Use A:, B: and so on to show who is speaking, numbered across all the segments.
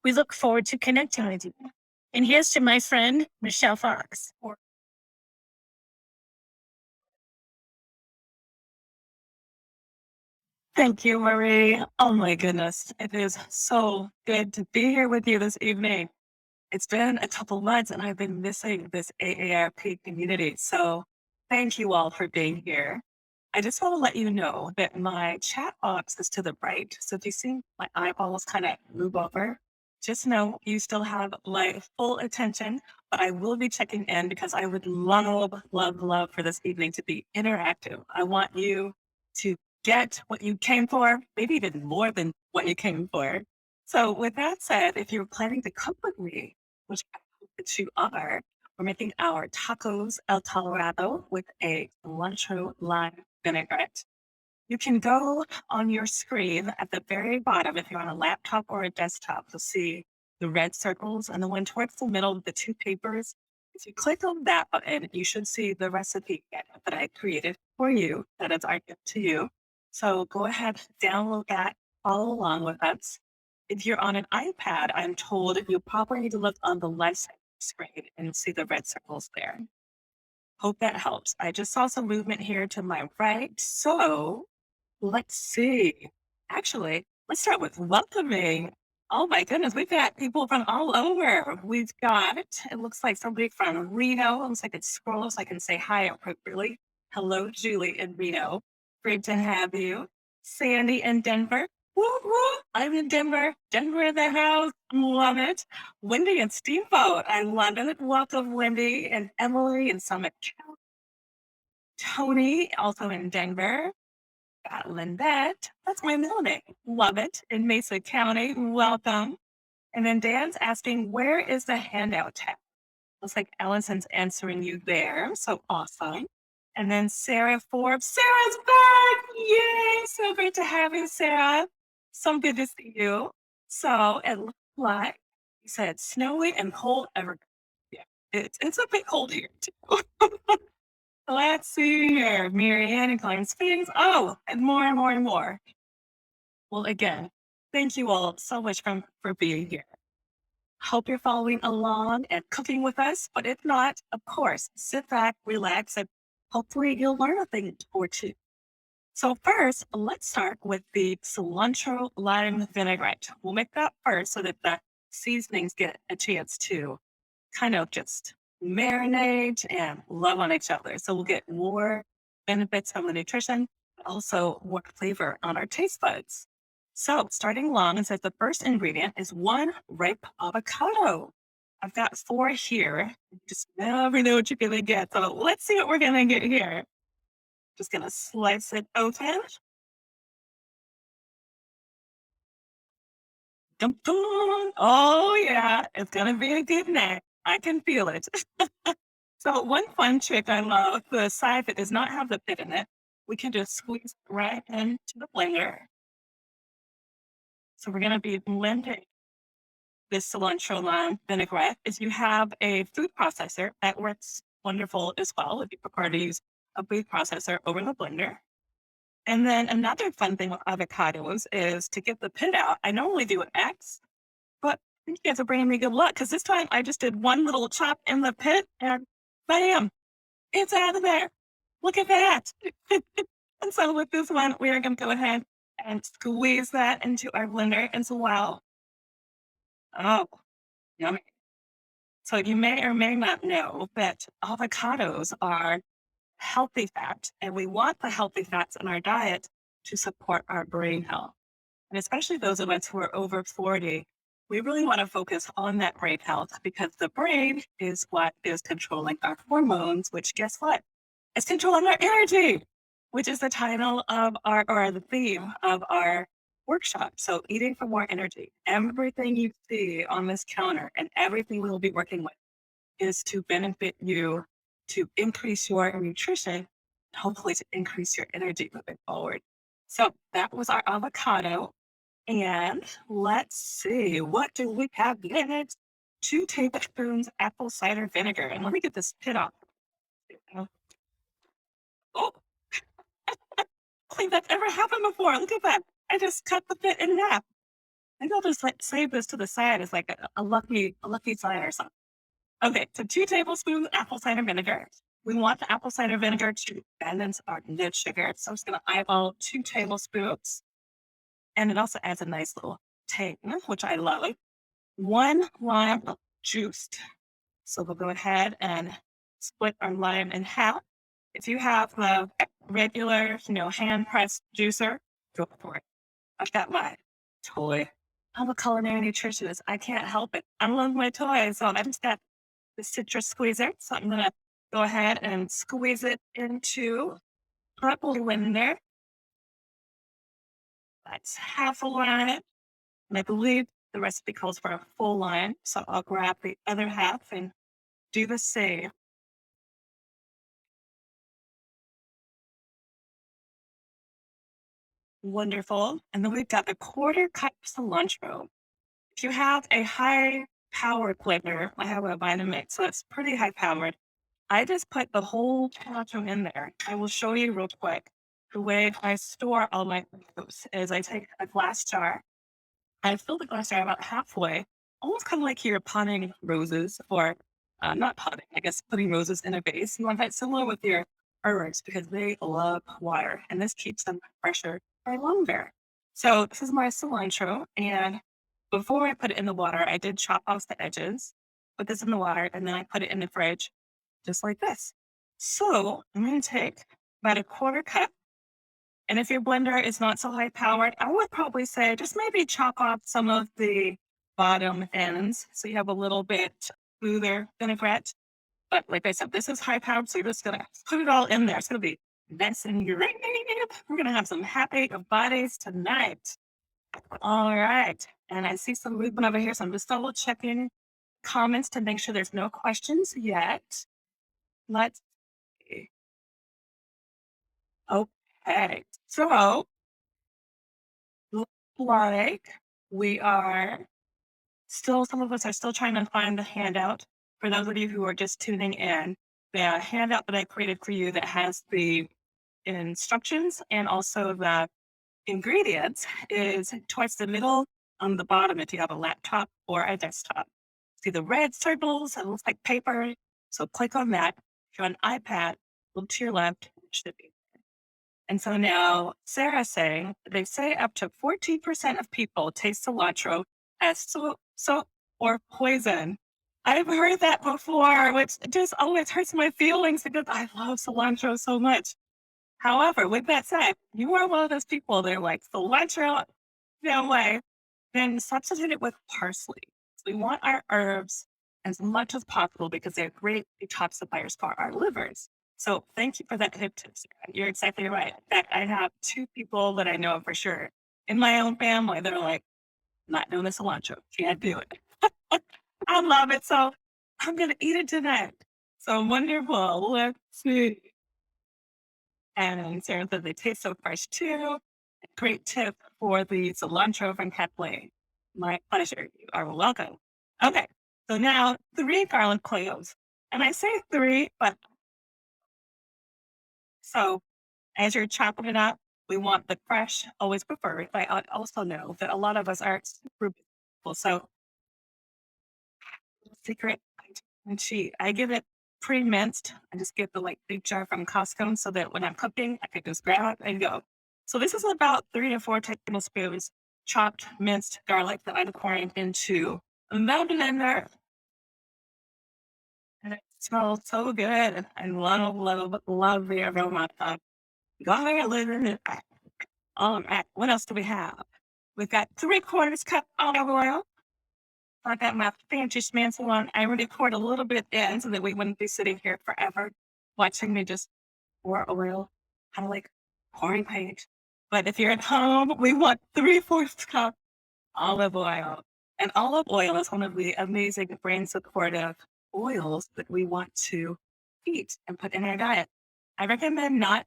A: We look forward to connecting with you. And here's to my friend, Michelle Fox. Thank you, Marie. Oh my goodness. It is so good to be here with you this evening. It's been a couple months and I've been missing this AARP community. So thank you all for being here. I just want to let you know that my chat box is to the right. So if you see my eyeballs kind of move over, just know you still have my full attention, but I will be checking in because I would love, love, love for this evening to be interactive. I want you to get what you came for, maybe even more than what you came for. So with that said, if you're planning to cook with me, which I hope that you are, we're making our tacos El Colorado with a cilantro lime vinaigrette. You can go on your screen at the very bottom if you're on a laptop or a desktop. You'll see the red circles and the one towards the middle of the two papers. If you click on that button, you should see the recipe that I created for you. That is our gift to you. So go ahead, download that, follow along with us. If you're on an iPad, I'm told you probably need to look on the left side of the screen and see the red circles there. Hope that helps. I just saw some movement here to my right. So let's see. Actually, let's start with welcoming. Oh my goodness, we've got people from all over. We've got, it looks like somebody from Reno. Looks like it scrolls so I can say hi appropriately. Hello, Julie in Reno. Great to have you. Sandy in Denver. Woo, woo. I'm in Denver. Denver in the house. Love it. Wendy and Steamboat. I love it. Welcome, Wendy and Emily in Summit. Tony, also in Denver. Got Lynette. That's my middle name. Love it. In Mesa County. Welcome. And then Dan's asking, where is the handout tab? Looks like Allison's answering you there. So awesome. And then Sarah Forbes. Sarah's back. Yay. So great to have you, Sarah. So good to see you. So it looks like you said snowy and cold ever. Yeah, it's a bit cold here too. Let's see here. Marianne and Glen Springs. Oh, and more and more and more. Well, again, thank you all so much for being here. Hope you're following along and cooking with us. But if not, of course, sit back, relax, and hopefully you'll learn a thing or two. So first, let's start with the cilantro lime vinaigrette. We'll make that first so that the seasonings get a chance to kind of just marinate and love on each other. So we'll get more benefits from the nutrition, but also more flavor on our taste buds. So starting along, it says the first ingredient is one ripe avocado. I've got four here. You just never know what you're gonna get. So let's see what we're gonna get here. Just gonna slice it open. Dum, dum. Oh yeah, it's gonna be a good night. I can feel it. So one fun trick I love, the side that does not have the pit in it, we can just squeeze right into the blender. So we're gonna be blending this cilantro lime vinaigrette. If you have a food processor, that works wonderful as well if you prefer to use a food processor over the blender. And then another fun thing with avocados is to get the pit out. I normally do an X, but I think you guys are bringing me good luck because this time I just did one little chop in the pit and bam, it's out of there. Look at that. And so with this one, we are going to go ahead and squeeze that into our blender as well. Oh, yummy. So you may or may not know that avocados are healthy fat, and we want the healthy fats in our diet to support our brain health. And especially those of us who are over 40, we really want to focus on that brain health because the brain is what is controlling our hormones, which guess what? It's controlling our energy, which is the title of our, or the theme of our workshop. So eating for more energy. Everything you see on this counter and everything we'll be working with is to benefit you to increase your nutrition, hopefully to increase your energy moving forward. So that was our avocado. And let's see, what do we have in it? 2 tablespoons apple cider vinegar. And let me get this pit off. Oh, I don't think that's ever happened before. Look at that. I just cut the pit in half. Maybe I'll just like save this to the side as like a lucky sign or something. Okay, so 2 tablespoons apple cider vinegar. We want the apple cider vinegar to balance our net sugar. So I'm just going to eyeball 2 tablespoons. And it also adds a nice little tang, which I love. 1 lime juiced. So we'll go ahead and split our lime in half. If you have a regular, hand pressed juicer, go for it. I've got my toy. I'm a culinary nutritionist. I can't help it. I love my toys. So I just got the citrus squeezer. So I'm gonna go ahead and squeeze it into that blender. That's half a line. And I believe the recipe calls for a full line. So I'll grab the other half and do the same. Wonderful. And then we've got a quarter cup cilantro. If you have a high powered blender, I have a Vitamix, so it's pretty high powered. I just put the whole cilantro in there. I will show you real quick. The way I store all my foods is I take a glass jar. I fill the glass jar about halfway, almost kind of like you're potting roses, or not potting, I guess putting roses in a vase. You want that similar with your herbs because they love water, and this keeps them fresher for longer. So this is my cilantro, and before I put it in the water, I did chop off the edges, put this in the water, and then I put it in the fridge just like this. So I'm going to take about a quarter cup. And if your blender is not so high powered, I would probably say just maybe chop off some of the bottom ends so you have a little bit smoother vinaigrette. But like I said, this is high powered, so you're just gonna put it all in there. It's gonna be nice and great. We're gonna have some happy bodies tonight. All right. And I see some movement over here, so I'm just double checking comments to make sure there's no questions yet. Let's see. Okay. So look like we are still, some of us are still trying to find the handout. For those of you who are just tuning in, the handout that I created for you that has the instructions and also the ingredients is towards the middle on the bottom if you have a laptop or a desktop. See the red circles? It looks like paper. So click on that. If you're on an iPad, look to your left. It should be. And so now Sarah's saying they say up to 14% of people taste cilantro as so or poison. I've heard that before, which just always hurts my feelings because I love cilantro so much. However, with that said, you are one of those people that are like cilantro, no way. Then substitute it with parsley. So we want our herbs as much as possible because they're great detoxifiers for our livers. So thank you for that tip, Sarah. You're exactly right. In fact, I have 2 people that I know for sure in my own family that are like, not doing the cilantro. Can't do it. I love it. So I'm going to eat it tonight. So wonderful. Let's see. And Sarah said they taste so fresh too. Great tip for the cilantro from Kathleen. My pleasure. You are welcome. Okay. So now 3 garlic cloves. And I say 3, but so as you're chopping it up, we want the fresh, always preferred. But I also know that a lot of us aren't super people. So secret and cheat. I give it pre-minced. I just get the like big jar from Costco so that when I'm cooking, I can just grab it and go. So this is about 3 to 4 tablespoons chopped minced garlic that I'm pouring into a blender. And it smells so good. I love the aroma of garlic. All right, what else do we have? We've got 3/4 cup olive oil. I got my fancy schmancy one. I already poured a little bit in so that we wouldn't be sitting here forever watching me just pour oil, kind of like pouring paint. But if you're at home, we want 3/4 cup olive oil. And olive oil is one of the amazing brain supportive oils that we want to eat and put in our diet. I recommend not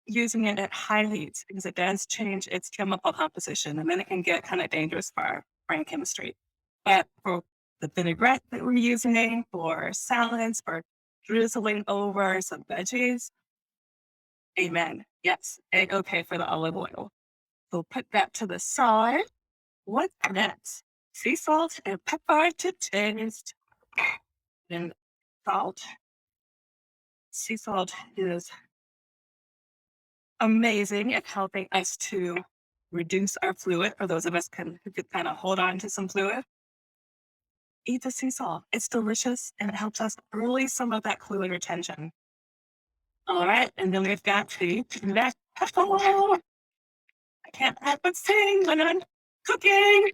A: using it at high heat because it does change its chemical composition and then it can get kind of dangerous for our brain chemistry. But for the vinaigrette that we're using, for salads, for drizzling over some veggies, amen. Yes, okay for the olive oil. So put that to the side. What's next? Sea salt and pepper to taste. And salt. Sea salt is amazing at helping us to reduce our fluid. For those of us who could kind of hold on to some fluid, eat the sea salt. It's delicious and it helps us release some of that fluid retention. All right, and then we've got the black pepper. I can't help but sing when I'm cooking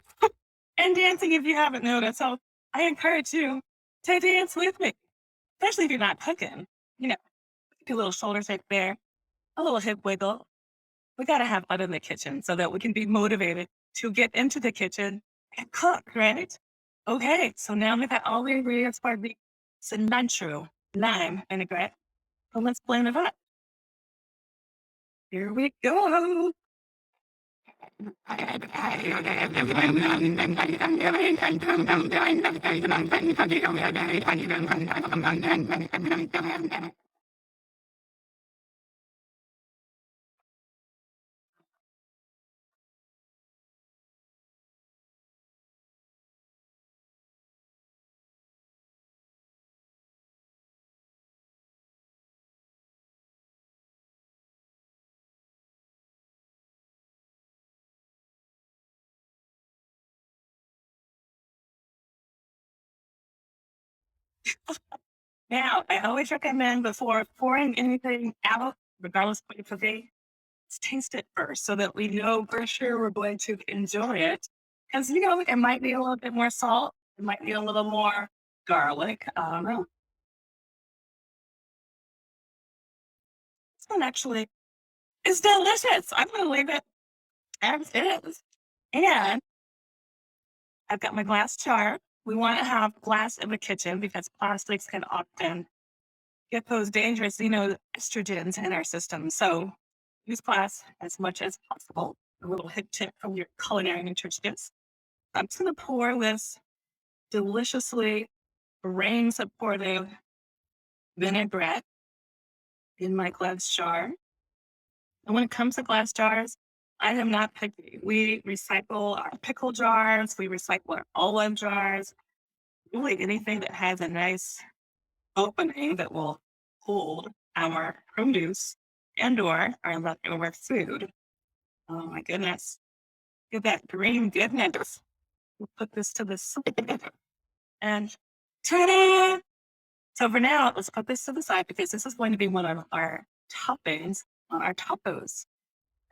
A: and dancing if you haven't noticed. So I encourage you to dance with me, especially if you're not cooking. You know, do a little shoulder shake there, a little hip wiggle. We got to have fun in the kitchen so that we can be motivated to get into the kitchen and cook, right? Okay, so now we've got all the ingredients for the cilantro, lime vinaigrette. So let's blend it up. Here we go. Now, I always recommend before pouring anything out, regardless of what you're cooking, let's taste it first so that we know for sure we're going to enjoy it. Because, it might be a little bit more salt, it might be a little more garlic. I don't know. This one actually is delicious. I'm going to leave it as is. And I've got my glass jar. We want to have glass in the kitchen because plastics can often get those dangerous, estrogens in our system. So use glass as much as possible. A little hip tip from your culinary nutritionist. I'm just going to pour this deliciously rain supportive vinaigrette in my glass jar. And when it comes to glass jars, I am not picky. We recycle our pickle jars, we recycle our olive jars, really anything that has a nice opening that will hold our produce and or our leftover food. Oh my goodness. Get that green goodness. We'll put this to the side and ta-da! So for now, let's put this to the side because this is going to be one of our toppings on our tacos.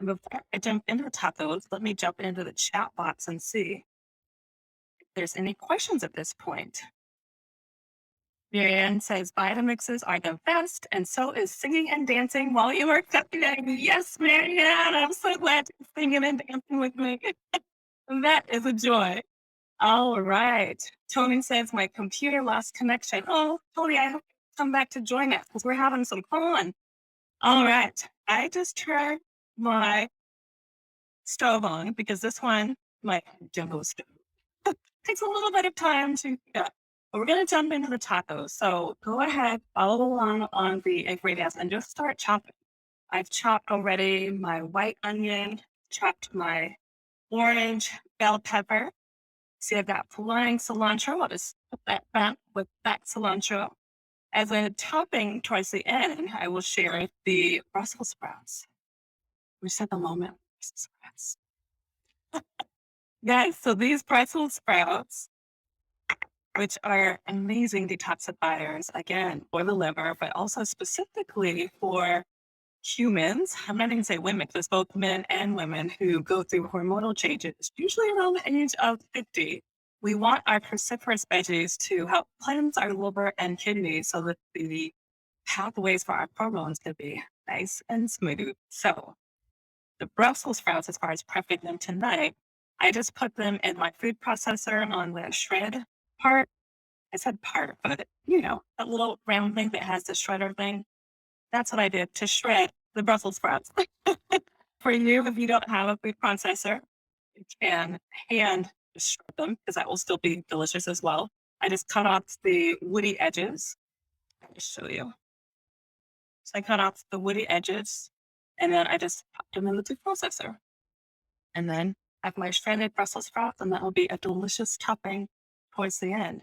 A: And before I jump into the tacos, let me jump into the chat box and see if there's any questions at this point. Marianne says Vitamixes are the best, and so is singing and dancing while you are cooking. Yes, Marianne, I'm so glad you're singing and dancing with me. That is a joy. All right. Tony says my computer lost connection. Oh, Tony, I hope you come back to join us because we're having some fun. All right. I just turned my stove on because this one, my jumbo stove, takes a little bit of time to cook. But we're going to jump into the tacos. So go ahead, follow along on the ingredients and just start chopping. I've chopped already my white onion, chopped my orange bell pepper. See, I've got flying cilantro. I'll just put that back with that cilantro. As a topping towards the end, I will share the Brussels sprouts. We said the moment. Brussels sprouts. Guys, so these Brussels sprouts, which are amazing detoxifiers, again, for the liver, but also specifically for humans. I'm not going to say women, because both men and women who go through hormonal changes, usually around the age of 50. We want our cruciferous veggies to help cleanse our liver and kidneys so that the pathways for our hormones can be nice and smooth. So the Brussels sprouts, as far as prepping them tonight, I just put them in my food processor on the shred part. I said part, but that little round thing that has the shredder thing. That's what I did to shred the Brussels sprouts. For you, if you don't have a food processor, you can hand shred them because that will still be delicious as well. I just cut off the woody edges. Let me show you. So I cut off the woody edges and then I just pop them in the food processor. And then I have my shredded Brussels sprouts, and that will be a delicious topping towards the end.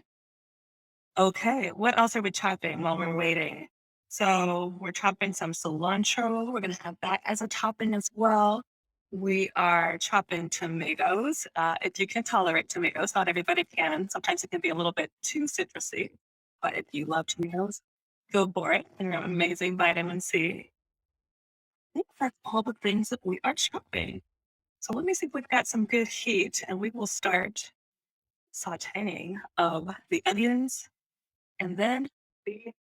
A: Okay, what else are we chopping while we're waiting? So we're chopping some cilantro. We're going to have that as a topping as well. We are chopping tomatoes. If you can tolerate tomatoes, not everybody can. Sometimes it can be a little bit too citrusy, but if you love tomatoes, go for it. And you're amazing vitamin C. I think that's all the things that we are chopping. So let me see if we've got some good heat, and we will start sauteing of the onions and then the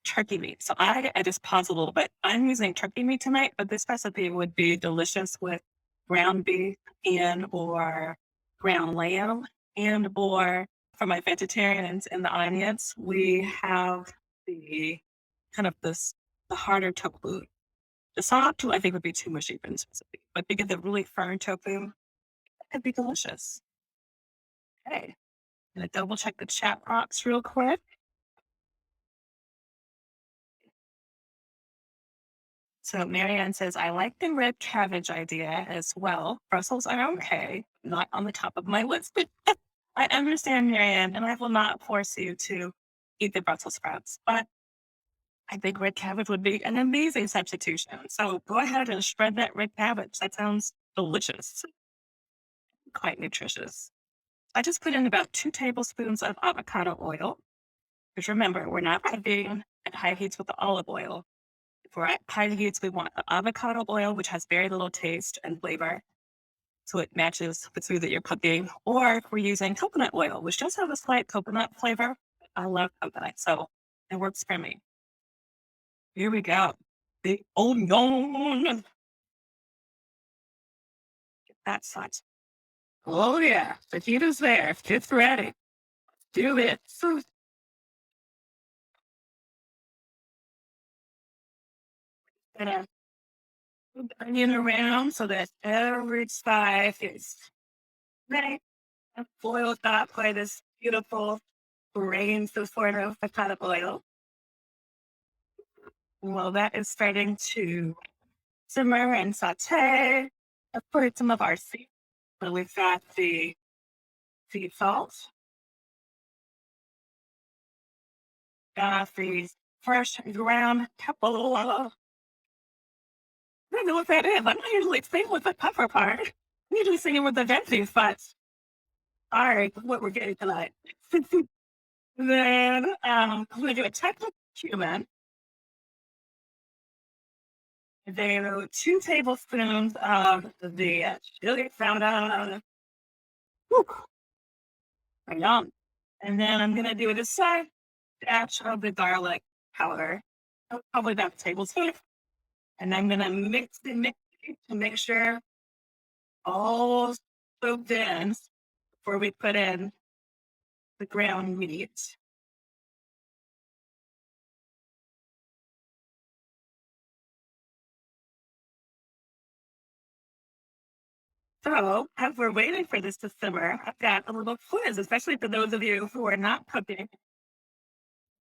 A: turkey meat. So I just pause a little bit. I'm using turkey meat tonight, but this recipe would be delicious with ground beef and or ground lamb and or for my vegetarians and the onions, we have the kind of this the harder tofu. The soft tofu I think would be too mushy for this recipe, but to get the really firm tofu, it'd be delicious. Okay, gonna double check the chat box real quick. So Marianne says, I like the red cabbage idea as well. Brussels are okay, not on the top of my list, but I understand, Marianne, and I will not force you to eat the Brussels sprouts. But I think red cabbage would be an amazing substitution. So go ahead and shred that red cabbage. That sounds delicious, quite nutritious. I just put in about 2 tablespoons of avocado oil. Because remember, we're not cooking at high heats with the olive oil. For high heats, we want the avocado oil, which has very little taste and flavor. So it matches the food that you're cooking. Or if we're using coconut oil, which does have a slight coconut flavor. I love coconut, so it works for me. Here we go. The onion. Get that sauce. Oh, yeah. The heat is there. It's ready. Do it. Gonna move the onion around so that every side is ready and boiled up by this beautiful grains of sort of avocado oil. Well, that is starting to simmer and saute. I've put some of our sea. So we've got the sea salt, got the fresh ground pepper. I don't know what that is. I'm not usually singing with the pepper part. I'm usually singing with the veggies, but all right, what we're getting tonight. Then I'm going to do a touch of cumin. Then 2 tablespoons of the chili powder. Whew, yum. And then I'm going to do a side dash of the garlic powder, probably about a tablespoon. And I'm going to mix it to make sure all soaked in before we put in the ground meat. So, as we're waiting for this to simmer, I've got a little quiz, especially for those of you who are not cooking.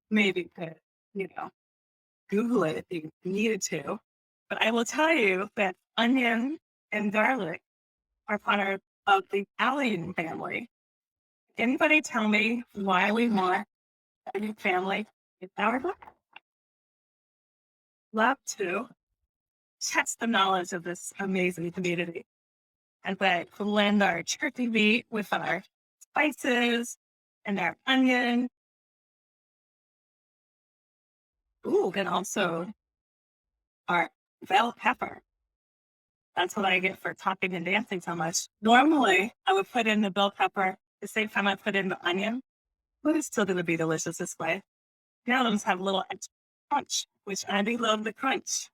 A: Maybe could, you know, Google it if you needed to. But I will tell you that onion and garlic are part of the allium family. Anybody tell me why we want a family in our book? Love to test the knowledge of this amazing community and like blend our turkey meat with our spices and our onion. Ooh, and also our bell pepper. That's what I get for talking and dancing so much. Normally, I would put in the bell pepper the same time I put in the onion, but it's still going to be delicious this way. The other ones have a little extra crunch, which I do love the crunch.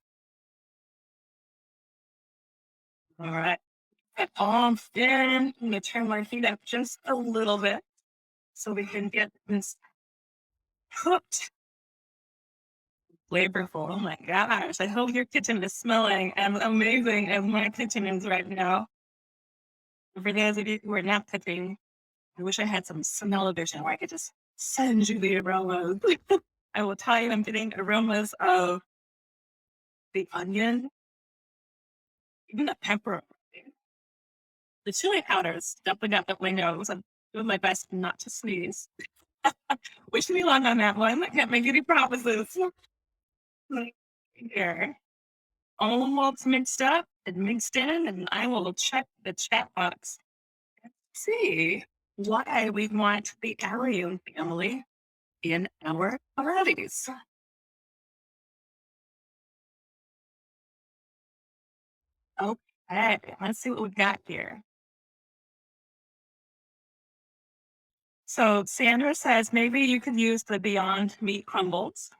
A: All right. And all in. I'm going to turn my heat up just a little bit so we can get this cooked flavorful. Oh my gosh. I hope your kitchen is smelling as amazing as my kitchen is right now. For those of you who are not cooking, I wish I had some smell-o-vision where I could just send you the aromas. I will tell you I'm getting aromas of the onion, even the pepper, the chili powders jumping up at my nose. I'm doing my best not to sneeze. Wish me luck on that one. I can't make any promises. Like, here. Almost mixed up and mixed in, and I will check the chat box. See why we want the allium family in our bodies. Okay, let's see what we've got here. So Sandra says maybe you could use the Beyond Meat crumbles.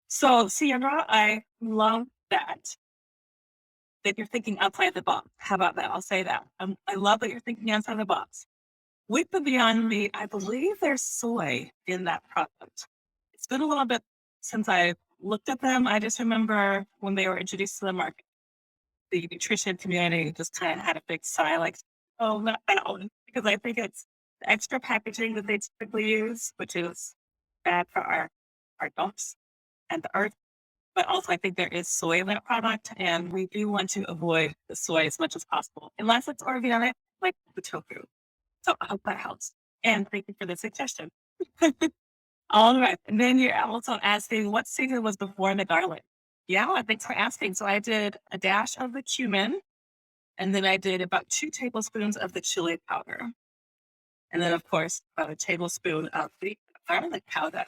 A: So Sandra, I love that you're thinking outside the box. How about that? I'll say that. I love that you're thinking outside the box. With the Beyond Meat, I believe there's soy in that product. It's been a little bit since I looked at them. I just remember when they were introduced to the market, the nutrition community just kind of had a big sigh, like, oh, not that one. Because I think it's the extra packaging that they typically use, which is bad for our dumps and the earth. But also, I think there is soy in that product, and we do want to avoid the soy as much as possible, unless it's organic, like the tofu. So I hope that helps. And thank you for the suggestion. All right. And then you're also asking what season was before the garlic? Yeah, thanks for asking. So I did a dash of the cumin, and then I did about 2 tablespoons of the chili powder. And then, of course, about a tablespoon of the garlic powder.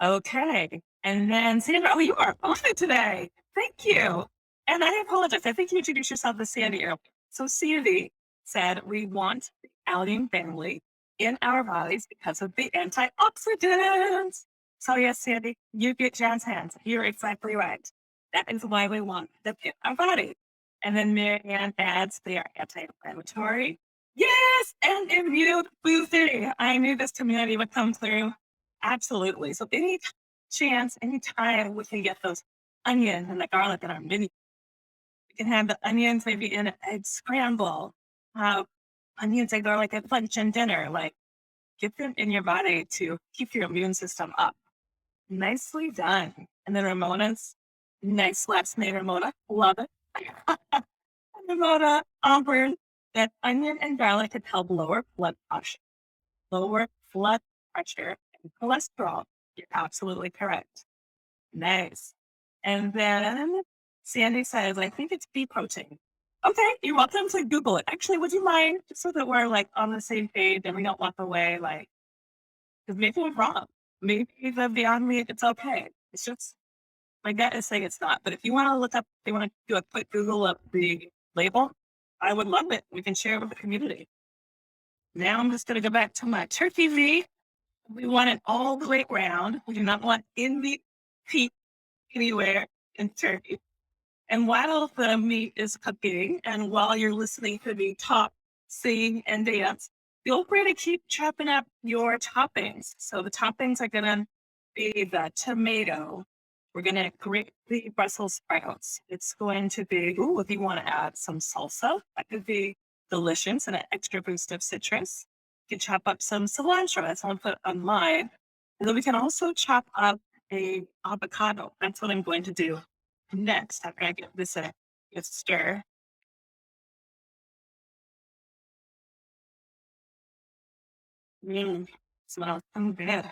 A: Okay. And then Sandra, oh, you are on it today. Thank you. And I apologize. I think you introduced yourself as Sandy earlier. So Sandy said we want the allium family in our bodies because of the antioxidants. So yes, Sandy, you get Jan's hands. You're exactly right. That is why we want them in our body. And then Marianne adds they are anti-inflammatory. Yes, and immune boosting. I knew this community would come through. Absolutely. So any chance, any time we can get those onions and the garlic in our mini, we can have the onions maybe in an egg scramble, have onions and garlic at lunch and dinner. Like, get them in your body to keep your immune system up. Nicely done. And then Ramona's nice last name, Ramona. Love it. Ramona offered that onion and garlic could help lower blood pressure and cholesterol. You're absolutely correct. Nice. And then Sandy says, I think it's bee protein. Okay, you're welcome to Google it. Actually, would you mind just so that we're like on the same page and we don't walk away like, because maybe we're wrong. Maybe the Beyond Meat, it's okay. It's just, my gut is saying it's not. But if you want to look up, they want to do a quick Google of the label, I would love it. We can share it with the community. Now I'm just going to go back to my turkey V. We want it all the way around. We do not want any peak anywhere in turkey. And while the meat is cooking and while you're listening to me talk, sing, and dance, feel free to keep chopping up your toppings. So the toppings are going to be the tomato. We're going to grate the Brussels sprouts. It's going to be, ooh, if you want to add some salsa, that could be delicious and an extra boost of citrus. You can chop up some cilantro. That's what I'll put on mine. And then we can also chop up a avocado. That's what I'm going to do next after I get this a stir. Smells so good.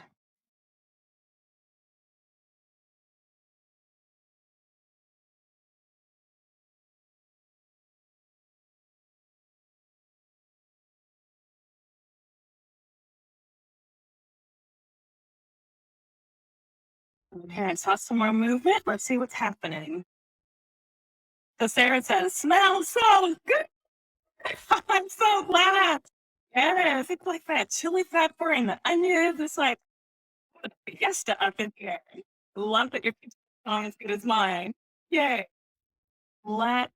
A: Okay, I saw some more movement. Let's see what's happening. So Sarah says, smells so good. I'm so glad. Yes, it's like that chili pepper and the onions. It's like a fiesta up in here. Love that your pizza song as good as mine. Yay. Let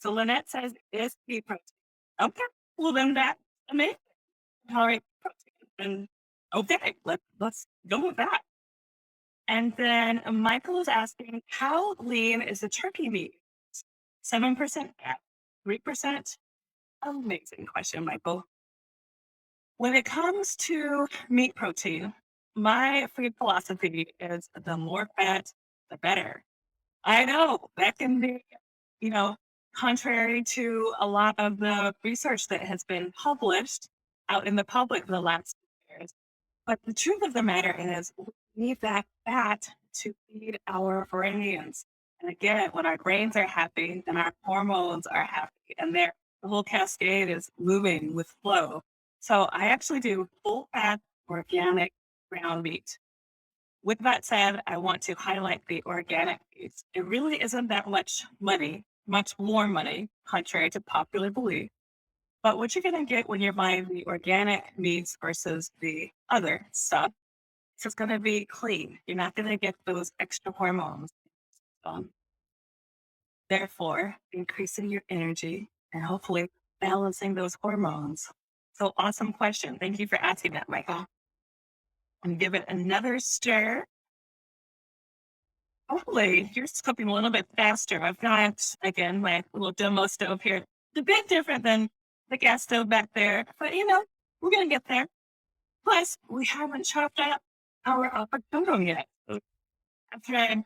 A: so Lynette says it's pea protein. Okay. Well then that's amazing. All right. And okay, let's go with that. And then Michael is asking, how lean is the turkey meat? 7% fat, 3%. Amazing question, Michael. When it comes to meat protein, my food philosophy is the more fat, the better. I know that can be, you know, contrary to a lot of the research that has been published out in the public the last few years. But the truth of the matter is, we need that fat to feed our brains. And again, when our brains are happy, then our hormones are happy, and the whole cascade is moving with flow. So I actually do full fat organic ground meat. With that said, I want to highlight the organic piece. It really isn't that much money, much more money, contrary to popular belief. But what you're going to get when you're buying the organic meats versus the other stuff, is it's going to be clean. You're not going to get those extra hormones. Um, Therefore, increasing your energy and hopefully balancing those hormones. So, awesome question. Thank you for asking that, Michael. And give it another stir. Hopefully, yours cooking a little bit faster. I've got, again, my little demo stove here. It's a bit different than the gas stove back there, but we're going to get there. Plus, we haven't chopped up our avocado yet. So after I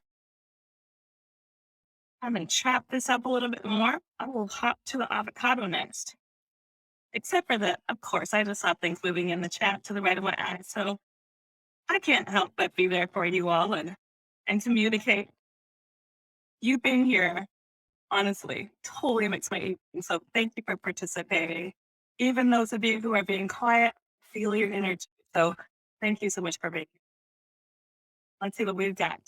A: kind of chop this up a little bit more, I will hop to the avocado next. Except for that, of course, I just saw things moving in the chat to the right of my eyes. So I can't help but be there for you all and communicate. You being here, honestly, totally makes my evening. So thank you for participating. Even those of you who are being quiet, feel your energy. So thank you so much for being here. Let's see what we've got.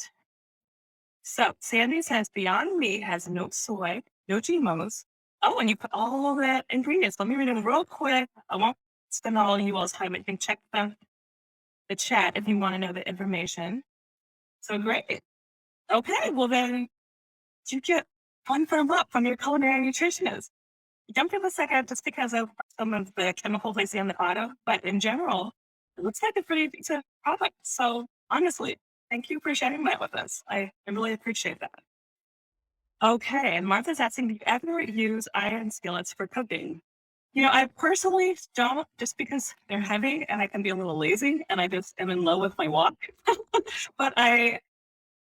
A: So Sandy says Beyond Meat has no soy, no GMOs. Oh, and you put all that ingredients. Let me read them real quick. I won't spend all of you all's time. You can check the chat if you want to know the information. So great. Okay, well then you get one from up from your culinary nutritionist. Don't give a second just because of some of the chemicals I see on the auto, but in general, it looks like a pretty decent product. So honestly, thank you for sharing that with us. I really appreciate that. Okay, and Martha's asking, do you ever use iron skillets for cooking? I personally don't, just because they're heavy and I can be a little lazy and I just am in love with my wok. But I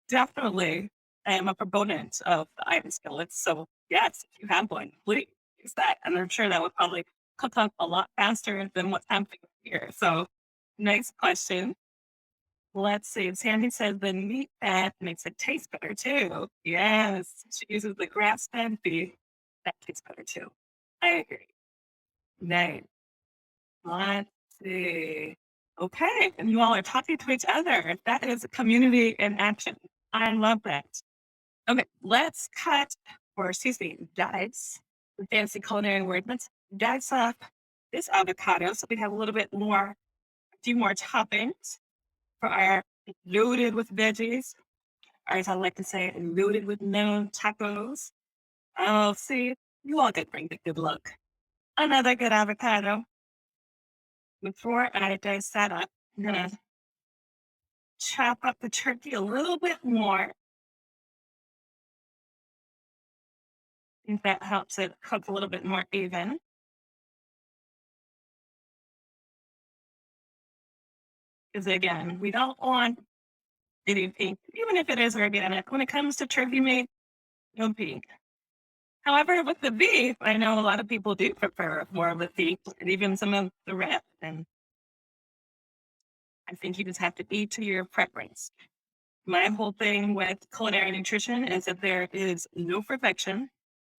A: definitely am a proponent of the iron skillets. So yes, if you have one, please use that. And I'm sure that would probably cook up a lot faster than what's happening here. So next question. Let's see. Sandy says the meat fat makes it taste better too. Yes, she uses the grass-fed beef. That tastes better too. I agree. Nice. Let's see. Okay, and you all are talking to each other. That is a community in action. I love that. Okay, let's cut, or excuse me, dice. Fancy culinary word. Let's dice up this avocado so we have a little bit more, a few more toppings for our loaded with veggies, or as I like to say, loaded with known tacos. Oh, see, you all did bring the good luck. Another good avocado. Before I dice that up, I'm gonna chop up the turkey a little bit more. I think that helps it cook a little bit more even. Because again, we don't want any pink, even if it is organic. When it comes to turkey meat, no pink. However, with the beef, I know a lot of people do prefer more of the beef and even some of the red. And I think you just have to eat to your preference. My whole thing with culinary nutrition is that there is no perfection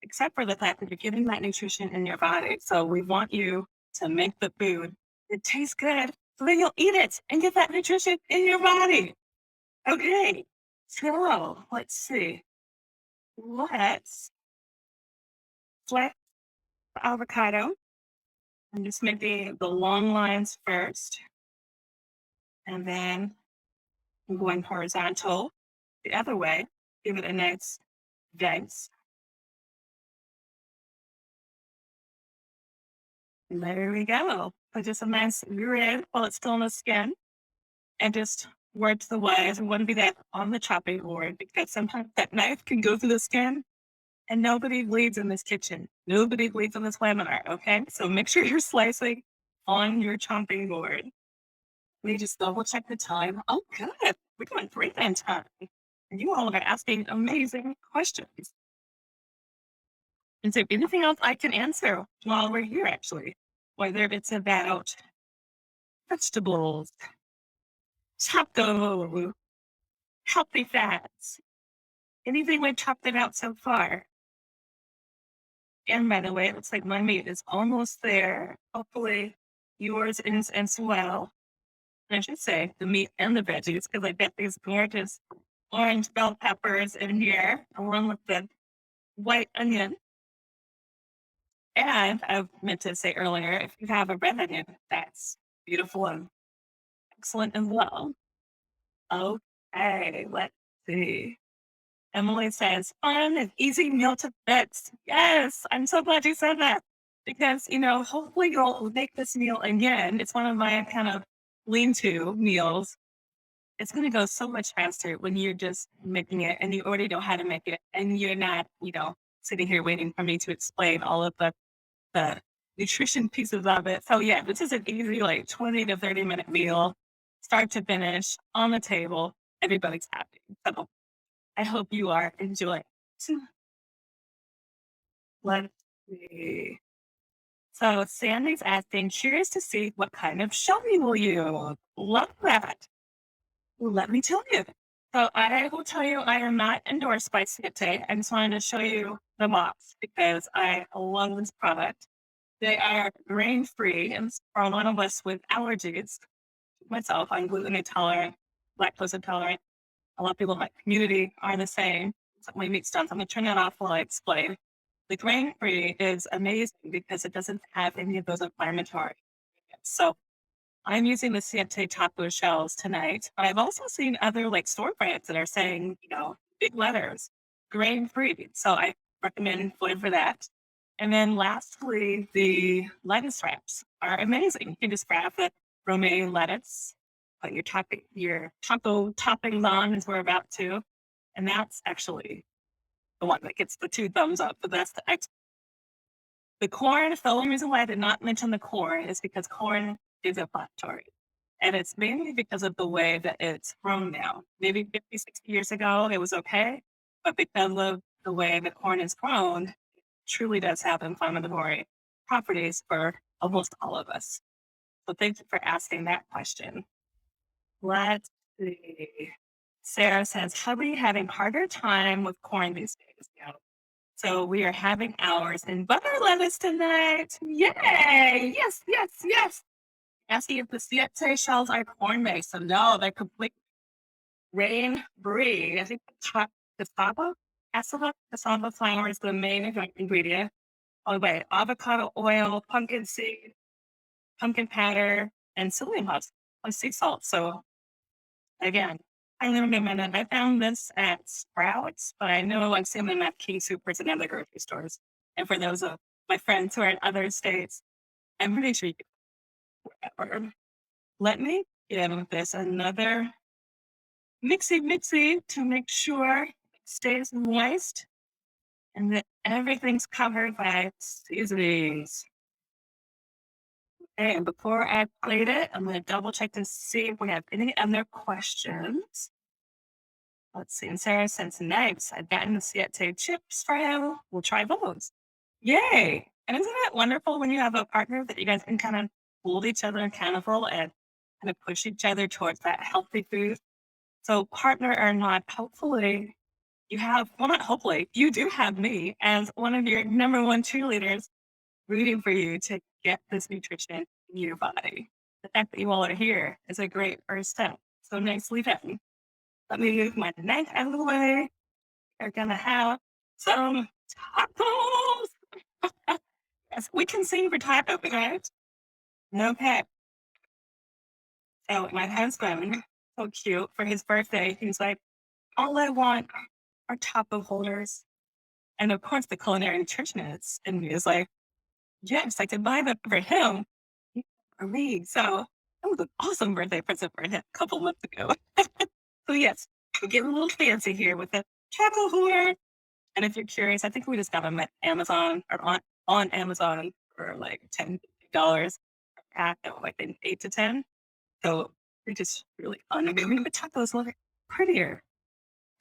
A: except for the fact that you're getting that nutrition in your body. So we want you to make the food that tastes good so that you'll eat it and get that nutrition in your body. Okay. So let's see. Let's flip the avocado. I'm just making the long lines first. And then I'm going horizontal the other way. Give it a nice dice. There we go. Put just a nice grid while it's still in the skin and just work the way. We want to be that on the chopping board because sometimes that knife can go through the skin and nobody bleeds in this kitchen. Nobody bleeds in this webinar. Okay. So make sure you're slicing on your chopping board. Let me just double check the time. Oh, good. We're going great on time. And you all are asking amazing questions. Is there anything else I can answer while we're here, actually? Whether it's about vegetables, taco, healthy fats, anything we've talked about so far. And by the way, it looks like my meat is almost there. Hopefully, yours is as well. I should say the meat and the veggies, because I bet these gorgeous orange bell peppers in here, along with the white onion. And I meant to say earlier, if you have a red onion, that's beautiful and excellent as well. Okay, let's see. Emily says, fun and easy meal to fix. Yes, I'm so glad you said that because, hopefully you'll make this meal again. It's one of my kind of lean to meals. It's going to go so much faster when you're just making it and you already know how to make it and you're not, sitting here waiting for me to explain all of the nutrition pieces of it. So yeah, this is an easy, like 20 to 30-minute meal, start to finish on the table. Everybody's happy. So I hope you are enjoying. So, let's see. So Sandy's asking, curious to see what kind of show me will you? Love that. Well, let me tell you. So I will tell you, I am not endorsed by CTA. I just wanted to show you the box because I love this product. They are grain free, and for a lot of us with allergies, myself, I'm gluten intolerant, lactose intolerant. A lot of people in my community are the same. So my meat's done. So I'm going to turn that off while I explain. The grain free is amazing because it doesn't have any of those inflammatory ingredients. So I'm using the Siete taco shells tonight, but I've also seen other like store brands that are saying, big letters, grain free. So I recommend going for that. And then lastly, the lettuce wraps are amazing. You can just grab the romaine lettuce, put your taco toppings on as we're about to. And that's actually the one that gets the 2 thumbs up, but that's the corn. The only reason why I did not mention the corn is because corn is inflammatory. And it's mainly because of the way that it's grown now. Maybe 50, 60 years ago, it was okay. But because of the way the corn is grown, it truly does have inflammatory properties for almost all of us. So thank you for asking that question. Let's see. Sarah says, hubby having harder time with corn these days. Yeah. So we are having ours in butter lettuce tonight. Yay! Yes, yes, yes. Asking if the siete shells are corn based. So no, they're complete grain free. I think cassava flour is the main ingredient. Oh wait, avocado oil, pumpkin seed, pumpkin powder, and psyllium husk plus sea salt. So again, I highly recommend it. I found this at Sprouts, but I know I've seen them at King Soopers and other grocery stores. And for those of my friends who are in other states, I'm pretty sure you can order. Let me give this another mixy to make sure it stays moist and that everything's covered by seasonings. And before I plate it, I'm going to double check to see if we have any other questions. Let's see. And Sarah sent some eggs. I've gotten the Siete chips for him. We'll try those. Yay. And isn't it wonderful when you have a partner that you guys can kind of hold each other accountable and kind of push each other towards that healthy food? So, partner or not, hopefully not hopefully, you do have me as one of your number one cheerleaders rooting for you to get this nutrition in your body. The fact that you all are here is a great first step. So, nicely done. Let me move my knife out of the way. We're going to have some tacos. Yes, we can sing for taco, guys. No pet. So, my husband, so cute, for his birthday, he's like, all I want are taco holders. And of course, the culinary nutritionist in me is like, yes, I could buy them for him, for me. So that was an awesome birthday present for him a couple months ago. So yes, we're getting a little fancy here with the taco holder. And if you're curious, I think we just got them at Amazon or on Amazon for like $10 per pack of like an 8 to 10. So they're just really fun. I mean, the tacos look prettier.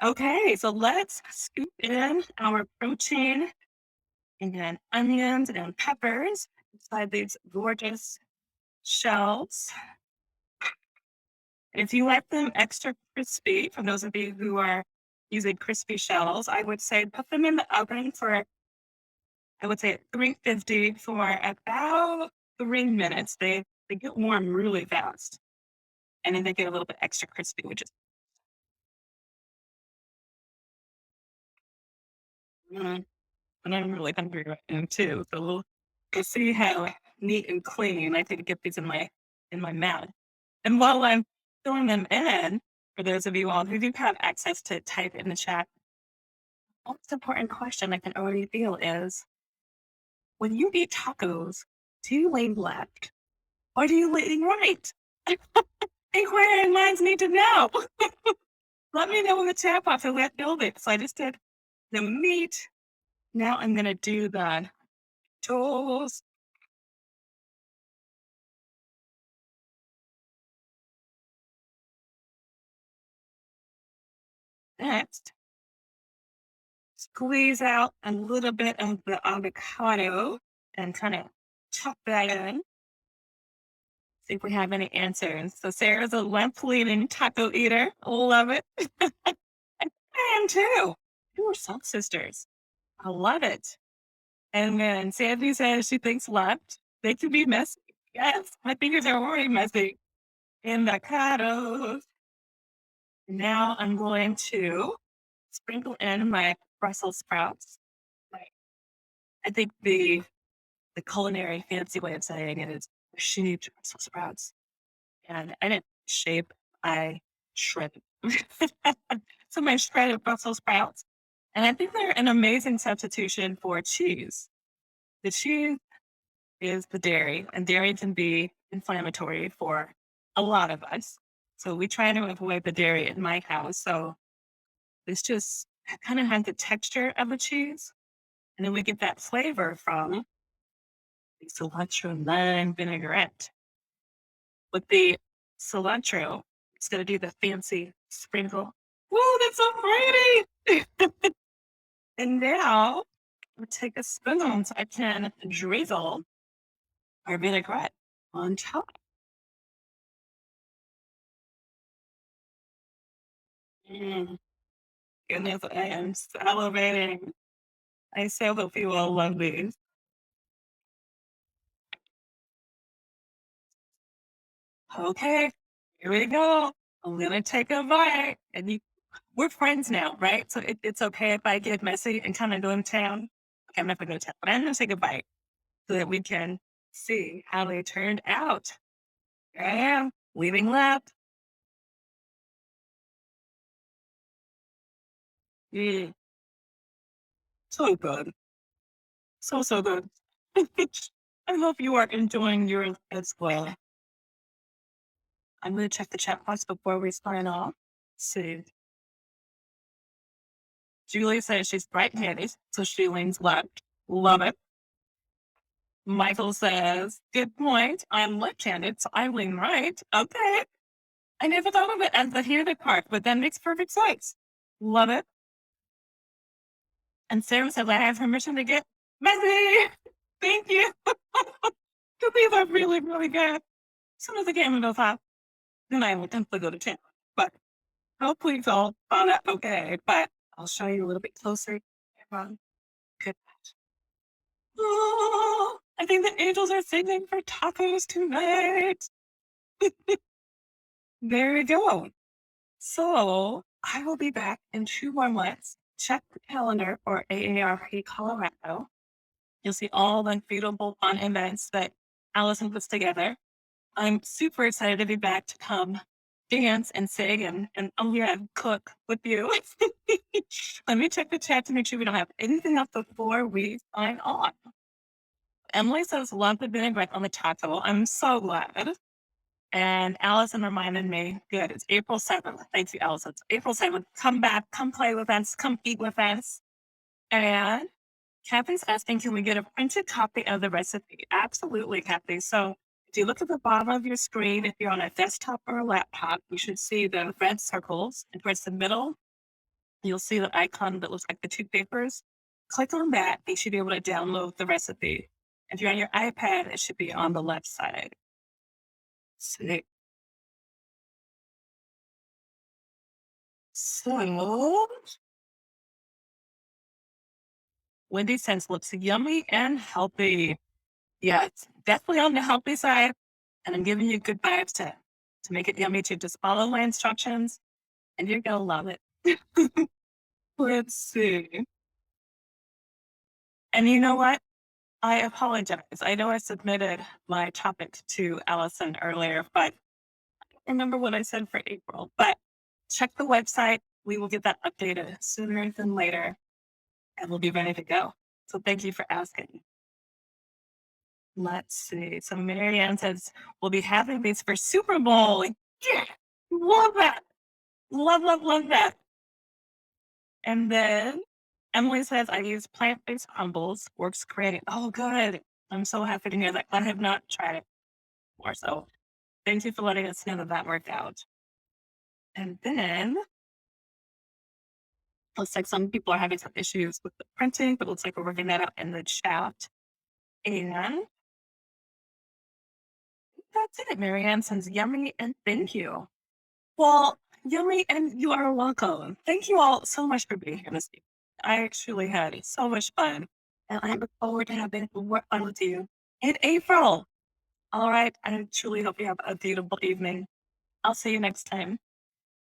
A: Okay, so let's scoop in our protein and then onions and peppers inside these gorgeous shells. If you like them extra crispy, for those of you who are using crispy shells, I would say put them in the oven for, I would say, 350 for about 3 minutes. They get warm really fast, and then they get a little bit extra crispy, which is mm, and I'm really hungry right now too. So we'll see how neat and clean I can get these in my mouth. And while I'm filling them in, for those of you all who do have access to type in the chat, most important question I can already feel is when you eat tacos, do you lean left or do you lean right? Inquiring minds need to know. Let me know in the chat box and let's build it. So I just did the meat. Now I'm gonna do the toast. Next, squeeze out a little bit of the avocado and kind of chop that in. See if we have any answers. So Sarah's a left-leaning taco eater. Love it. I am too. You are soul sisters. I love it. And then Sandy says she thinks left. They can be messy. Yes, my fingers are already messy. In the avocados. Now I'm going to sprinkle in my Brussels sprouts. I think the culinary fancy way of saying it is shaved Brussels sprouts. And I didn't shape, I shredded. So my shredded Brussels sprouts. And I think they're an amazing substitution for cheese. The cheese is the dairy, and dairy can be inflammatory for a lot of us. So we try to avoid the dairy in my house. So this just kind of has the texture of the cheese. And then we get that flavor from the cilantro lime vinaigrette. With the cilantro, it's going to do the fancy sprinkle. Whoa, that's so pretty! And now we'll take a spoon so I can drizzle our vinaigrette on top. Mm, goodness, I am salivating. I so hope you all love these. Okay, here we go. I'm gonna take a bite. We're friends now, right? So it's okay if I get messy and kind of go in town. Okay, I'm not gonna go to town, but I'm gonna take a bite so that we can see how they turned out. Here I am, leaving left. Mm, so good. So, so good. I hope you are enjoying yours as well. I'm gonna check the chat box before we sign off. See. Julie says she's right-handed, so she leans left. Love it. Michael says, good point. I'm left-handed, so I lean right. Okay. I never thought of it as the handed part, but that makes perfect sense. Love it. And Sarah says, I have permission to get messy. Thank you. These are really, really good. As soon as the game goes off, then I will definitely go to town. But hopefully it's all found out okay. But I'll show you a little bit closer. Everyone, good. Oh, I think the angels are singing for tacos tonight. There we go. So I will be back in 2 more months. Check the calendar for AARP Colorado. You'll see all the beautiful fun events that Allison puts together. I'm super excited to be back to come dance and sing and oh yeah, cook with you. Let me check the chat to make sure we don't have anything else before we sign off. Emily says, love the vinaigrette on the taco. I'm so glad. And Allison reminded me, good, it's April 7th. Thank you, Allison. It's April 7th. Come back, come play with us, come eat with us. And Kathy's asking, can we get a printed copy of the recipe? Absolutely, Kathy. So if you look at the bottom of your screen, if you're on a desktop or a laptop, you should see the red circles. And towards the middle, you'll see the icon that looks like the two papers. click on that. You should be able to download the recipe. If you're on your iPad, it should be on the left side. So, so Wendy says looks yummy and healthy. Yeah, it's definitely on the healthy side. And I'm giving you good vibes to make it yummy too. Just follow my instructions and you're gonna love it. Let's see. And you know what? I apologize. I know I submitted my topic to Allison earlier, but I remember what I said for April. But check the website. We will get that updated sooner than later and we'll be ready to go. So thank you for asking. Let's see. So Marianne says we'll be having these for Super Bowl. Yeah, love that. Love, love, love that. And then Emily says I use plant-based crumbles. Works great. Oh, good. I'm so happy to hear that. I have not tried it before, so thank you for letting us know that that worked out. And then looks like some people are having some issues with the printing, but looks like we're working that out in the chat. And that's it. Marianne says yummy and thank you. Well, yummy and you are welcome. Thank you all so much for being here this evening. I actually had so much fun. And I look forward to having more fun with you in April. All right. I truly hope you have a beautiful evening. I'll see you next time.